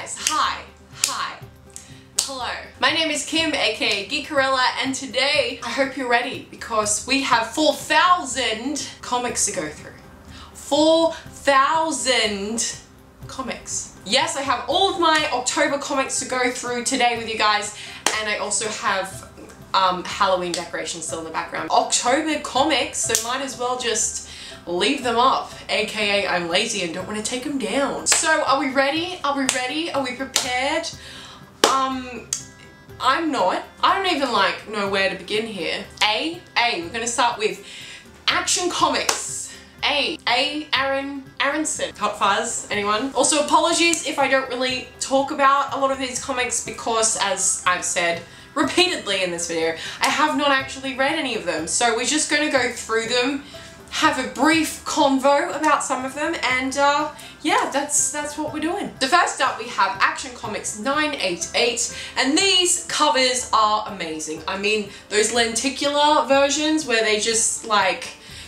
guys, hi, hello. My name is Kim, aka Geekerella, and today I hope you're ready because we have 4,000 comics to go through. 4,000 comics. Yes, I have all of my October comics to go through today with you guys, and I also have Halloween decorations still in the background. October comics, so might as well just leave them up, aka I'm lazy and don't want to take them down. So are we ready? Are we ready? Are we prepared? I'm not. I don't even know where to begin here. We're gonna start with Action Comics. Aronson. Hot Fuzz, anyone? Also apologies if I don't really talk about a lot of these comics because, as I've said repeatedly in this video, I have not actually read any of them. So we're just gonna go through them, have a brief convo about some of them, and yeah, that's what we're doing. So first up we have Action Comics 988, and these covers are amazing. I mean, those lenticular versions where they just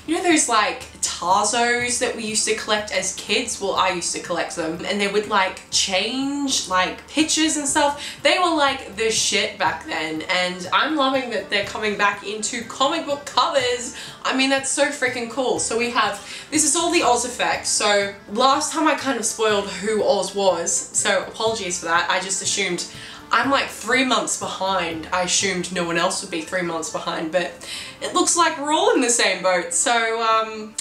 you know those Tarzos that we used to collect as kids? Well, I used to collect them, and they would change pictures and stuff. They were the shit back then, and I'm loving that they're coming back into comic book covers. I mean, that's so freaking cool. So we have, this is all the Oz effect. So last time I kind of spoiled who Oz was, so apologies for that. I just assumed I'm 3 months behind. I assumed no one else would be 3 months behind, but it looks like we're all in the same boat. So,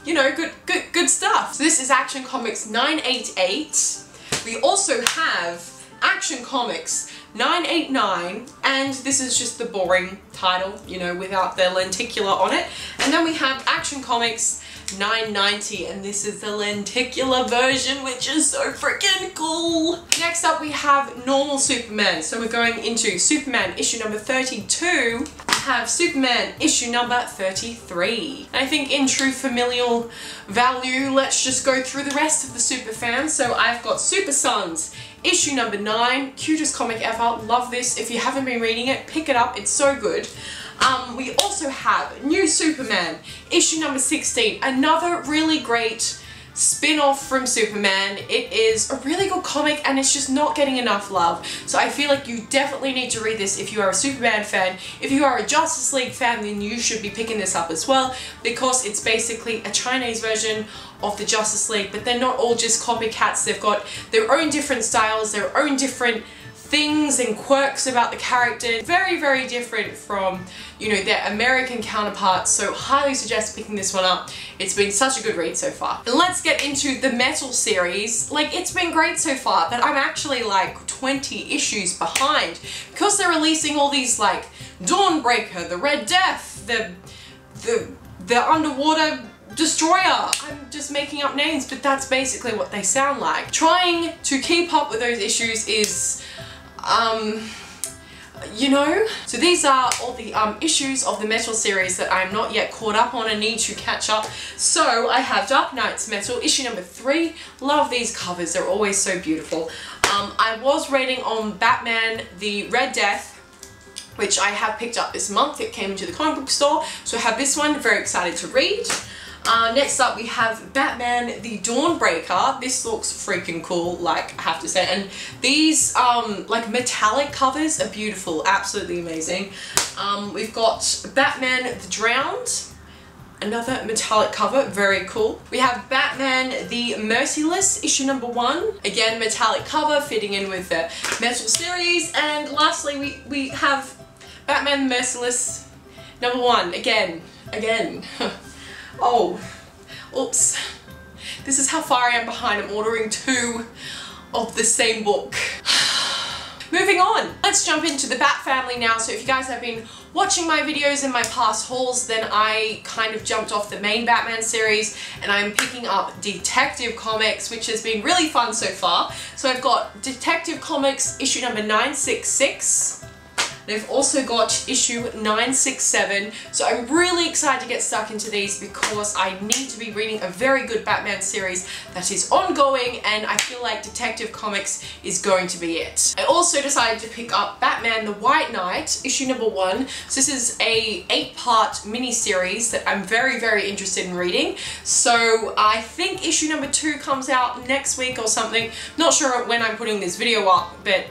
you know, good stuff. So this is Action Comics 988. We also have Action Comics 989, and this is just the boring title, you know, without the lenticular on it. And then we have Action Comics 990, and this is the lenticular version, which is so freaking cool. Next up we have Normal Superman. So we're going into Superman issue number 32. We have Superman issue number 33. And I think in true familial value, let's just go through the rest of the super fans. So I've got Super Sons issue number 9, cutest comic ever, love this. If you haven't been reading it, pick it up, it's so good. We also have New Superman, issue number 16, another really great spin-off from Superman. It is a really good comic and it's just not getting enough love. So I feel like you definitely need to read this if you are a Superman fan. If you are a Justice League fan, then you should be picking this up as well, because it's basically a Chinese version of the Justice League, but they're not all just copycats. They've got their own different styles, their own different things and quirks about the character. Very, very different from, you know, their American counterparts, so highly suggest picking this one up. It's been such a good read so far. And let's get into the Metal series. It's been great so far, but I'm actually 20 issues behind because they're releasing all these Dawnbreaker, the Red Death, the Underwater Destroyer. I'm just making up names, but that's basically what they sound like. Trying to keep up with those issues is you know. So these are all the issues of the Metal series that I'm not yet caught up on and need to catch up. So I have Dark Knight's Metal, issue number 3. Love these covers, they're always so beautiful. I was reading on Batman the Red Death, which I have picked up this month. It came into the comic book store, so I have this one, very excited to read. Next up we have Batman the Dawnbreaker. This looks freaking cool, I have to say, and these metallic covers are beautiful, absolutely amazing. We've got Batman the Drowned, another metallic cover, very cool. We have Batman the Merciless, issue number 1, again metallic cover, fitting in with the Metal series. And lastly we have Batman the Merciless number 1, again. Oh, oops. This is how far I am behind. I'm ordering 2 of the same book. Moving on, let's jump into the Bat family now. So if you guys have been watching my videos in my past hauls, then I kind of jumped off the main Batman series and I'm picking up Detective Comics, which has been really fun so far. So I've got Detective Comics issue number 966. And I've also got issue 967. So I'm really excited to get stuck into these because I need to be reading a very good Batman series that is ongoing, and I feel like Detective Comics is going to be it. I also decided to pick up Batman the White Knight, issue number 1. So this is a 8-part mini-series that I'm very, very interested in reading. So I think issue number 2 comes out next week or something. Not sure when I'm putting this video up, but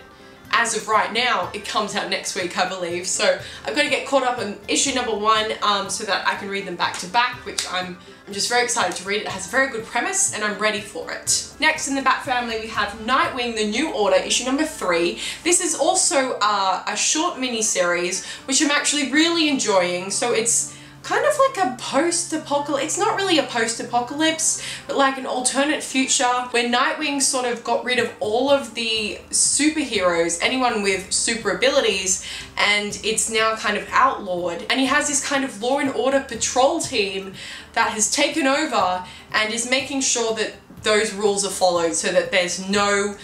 as of right now, it comes out next week, I believe. So I've got to get caught up on issue number 1 so that I can read them back to back, which I'm just very excited to read. It has a very good premise and I'm ready for it. Next in the Bat family, we have Nightwing, The New Order, issue number 3. This is also a short mini-series, which I'm actually really enjoying. So it's kind of like a post-apocalypse. It's not really a post-apocalypse, but like an alternate future where Nightwing sort of got rid of all of the superheroes, anyone with super abilities, and it's now kind of outlawed. And he has this kind of law and order patrol team that has taken over and is making sure that those rules are followed so that there's no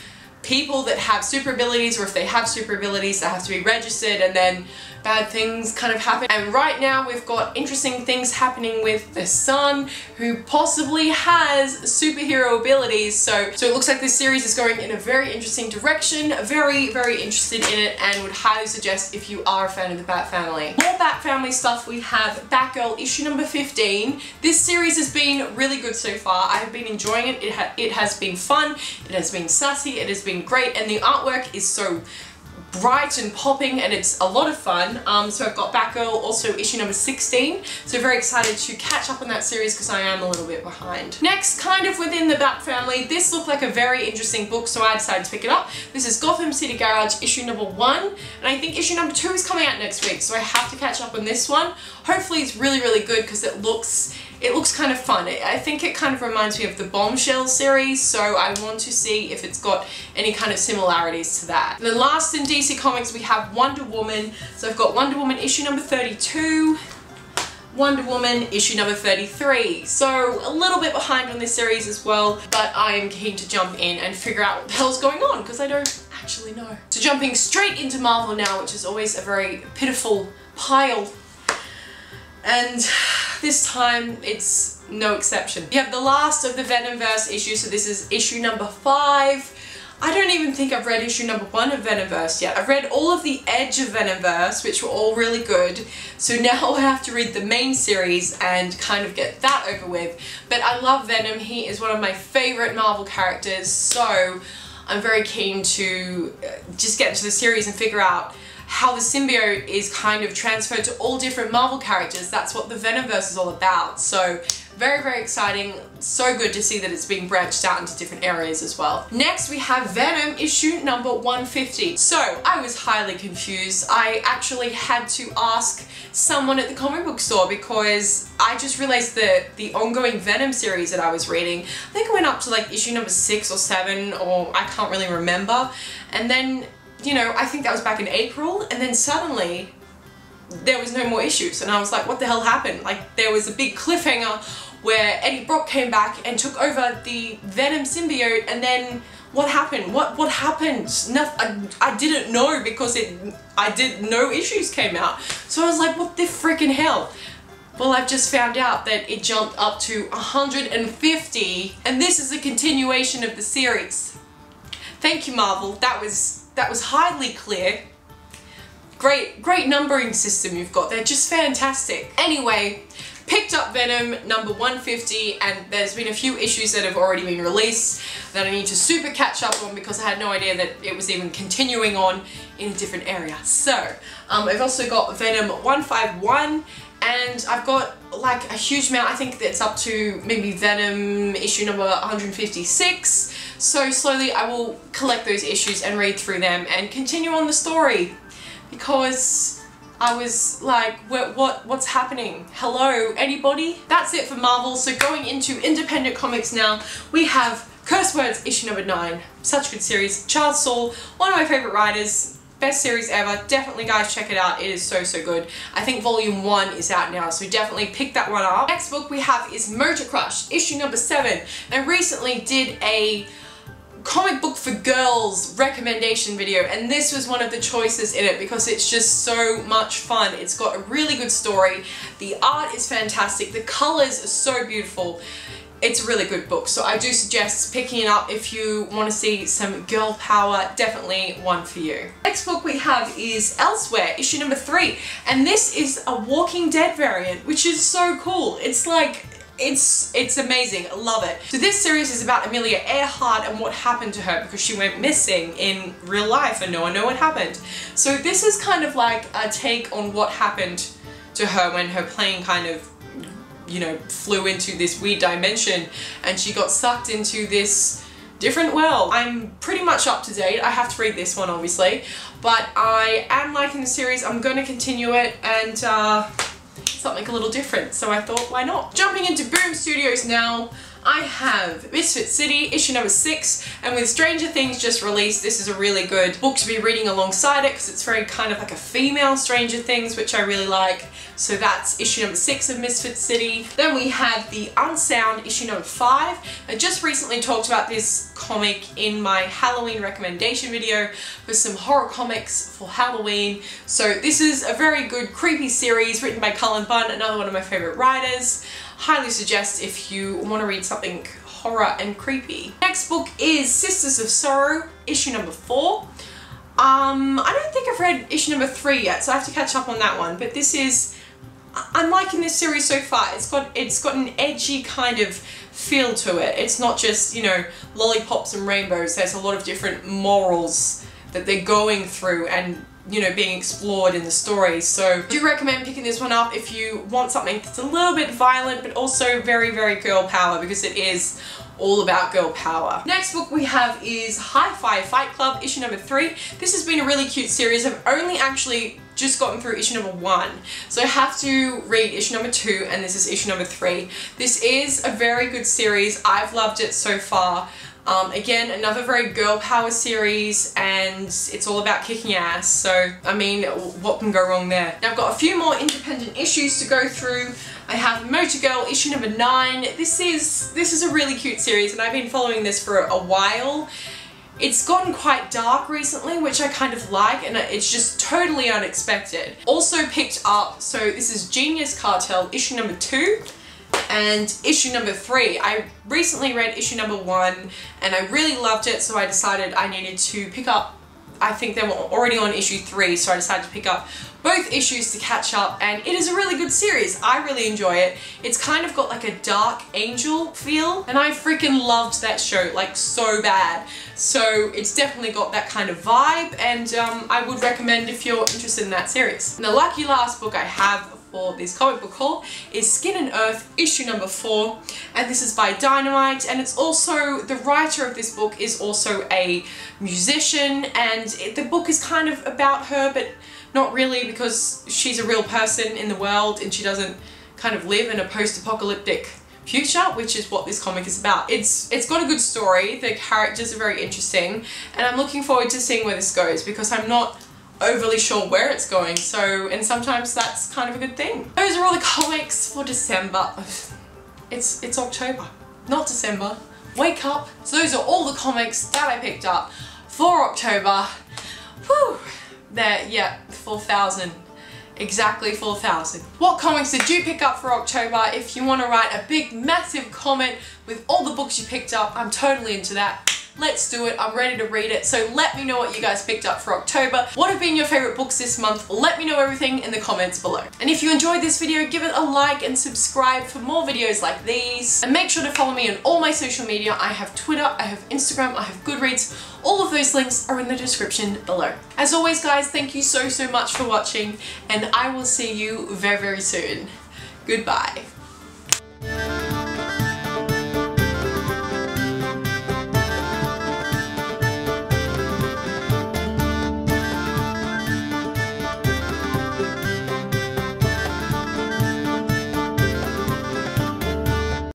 people that have super abilities, or if they have super abilities, they have to be registered, and then bad things kind of happen. And right now we've got interesting things happening with the Sun, who possibly has superhero abilities. So it looks like this series is going in a very interesting direction. Very, very interested in it, and would highly suggest if you are a fan of the Bat family. More Bat family stuff, we have BATGIRL issue number 15. This series has been really good so far. I have been enjoying it. It has been fun. It has been sassy. It has been great, and the artwork is so bright and popping, and it's a lot of fun. So I've got BATGIRL, also issue number 16, so very excited to catch up on that series because I am a little bit behind. Next, kind of within the Bat family, this looked like a very interesting book, so I decided to pick it up. This is Gotham City Garage issue number 1, and I think issue number 2 is coming out next week, so I have to catch up on this one. Hopefully it's really, really good because it looks kind of fun. I think it kind of reminds me of the Bombshell series, so I want to see if it's got any kind of similarities to that. And then last in DC Comics, we have Wonder Woman. So I've got Wonder Woman issue number 32, Wonder Woman issue number 33. So a little bit behind on this series as well, but I am keen to jump in and figure out what the hell's going on because I don't actually know. So jumping straight into Marvel now, which is always a very pitiful pile. And this time, it's no exception. You have the last of the VENOMVERSE issues, so this is issue number 5. I don't even think I've read issue number 1 of VENOMVERSE yet. I've read all of the Edge of VENOMVERSE, which were all really good, so now I have to read the main series and kind of get that over with. But I love Venom. He is one of my favourite Marvel characters, so I'm very keen to just get into the series and figure out how the symbiote is kind of transferred to all different Marvel characters. That's what the Venomverse is all about. So very, very exciting. So good to see that it's being branched out into different areas as well. Next we have Venom issue number 150. So I was highly confused. I actually had to ask someone at the comic book store because I just realized that the ongoing Venom series that I was reading, I think I went up to like issue number 6 or 7, or I can't really remember. And then, you know, I think that was back in April, and then suddenly there was no more issues, and I was like, what the hell happened? Like, there was a big cliffhanger where Eddie Brock came back and took over the Venom symbiote, and then what happened? What happened? Nothing. I didn't know because no issues came out. So I was like, what the freaking hell? Well, I've just found out that it jumped up to 150, and this is a continuation of the series. Thank you, Marvel. That was highly clear. Great numbering system you've got. They're just fantastic. Anyway, picked up Venom number 150, and there's been a few issues that have already been released that I need to super catch up on because I had no idea that it was even continuing on in a different area. So, I've also got Venom 151, and I've got like a huge amount. I think it's up to maybe Venom issue number 156. So slowly I will collect those issues and read through them and continue on the story, because I was like, what's happening? Hello, anybody? That's it for Marvel. So going into independent comics now, we have Curse Words issue number 9. Such a good series. Charles Soule, one of my favourite writers. Best series ever. Definitely, guys, check it out. It is so, so good. I think volume 1 is out now, so definitely pick that one up. Next book we have is Motor Crush issue number 7. I recently did a comic book for girls recommendation video, and this was one of the choices in it because it's just so much fun. It's got a really good story, the art is fantastic, the colours are so beautiful. It's a really good book, so I do suggest picking it up if you want to see some girl power. Definitely one for you. Next book we have is Elsewhere, issue number 3, and this is a Walking Dead variant, which is so cool. It's like, it's amazing. I love it. So this series is about Amelia Earhart and what happened to her because she went missing in real life and no one knew what happened. So this is kind of like a take on what happened to her when her plane kind of, you know, flew into this weird dimension and she got sucked into this different world. I'm pretty much up to date. I have to read this one obviously, but I am liking the series. I'm going to continue it and something a little different, so I thought why not. Jumping into Boom Studios now, I have Misfit City, issue number 6, and with Stranger Things just released, this is a really good book to be reading alongside it because it's very kind of like a female Stranger Things, which I really like. So that's issue number 6 of Misfit City. Then we have the Unsound, issue number 5. I just recently talked about this comic in my Halloween recommendation video for some horror comics for Halloween. So this is a very good creepy series written by Cullen Bunn, another one of my favorite writers. Highly suggest if you want to read something horror and creepy. Next book is Sisters of Sorrow, issue number 4. I don't think I've read issue number 3 yet, so I have to catch up on that one, but this is, I'm liking this series so far. It's got an edgy kind of feel to it. It's not just, you know, lollipops and rainbows. There's a lot of different morals that they're going through and, you know, being explored in the story. So I do recommend picking this one up if you want something that's a little bit violent but also very, very girl power, because it is all about girl power. Next book we have is Hi-Fi Fight Club, issue number 3. This has been a really cute series. I've only actually just gotten through issue number 1, so I have to read issue number 2, and this is issue number 3. This is a very good series. I've loved it so far. Again, another very girl power series, and it's all about kicking ass, so I mean, what can go wrong there? Now I've got a few more independent issues to go through. I have Motor Girl, issue number 9. This is a really cute series, and I've been following this for a while. It's gotten quite dark recently, which I kind of like, and it's just totally unexpected. Also picked up, so this is Genius Cartel, issue number 2. And issue number 3. I recently read issue number 1 and I really loved it, so I decided I needed to pick up, I think they were already on issue 3, so I decided to pick up both issues to catch up, and it is a really good series. I really enjoy it. It's kind of got like a dark angel feel, and I freaking loved that show like so bad. So it's definitely got that kind of vibe, and I would recommend if you're interested in that series. And the lucky last book I have for this comic book haul is Skin and Earth, issue number 4, and this is by Dynamite, and it's also, the writer of this book is also a musician, and the book is kind of about her, but not really, because she's a real person in the world and she doesn't kind of live in a post-apocalyptic future, which is what this comic is about. It's got a good story, the characters are very interesting, and I'm looking forward to seeing where this goes, because I'm not overly sure where it's going, so, and sometimes that's kind of a good thing. Those are all the comics for December. It's October, not December. Wake up. So those are all the comics that I picked up for October. Whew. There, yeah, 4,000. Exactly 4,000. What comics did you pick up for October? If you want to write a big, massive comment with all the books you picked up, I'm totally into that. Let's do it. I'm ready to read it. So let me know what you guys picked up for October. What have been your favorite books this month? Let me know everything in the comments below. And if you enjoyed this video, give it a like and subscribe for more videos like these. And make sure to follow me on all my social media. I have Twitter, I have Instagram, I have Goodreads. All of those links are in the description below. As always guys, thank you so much for watching, and I will see you very, very soon. Goodbye.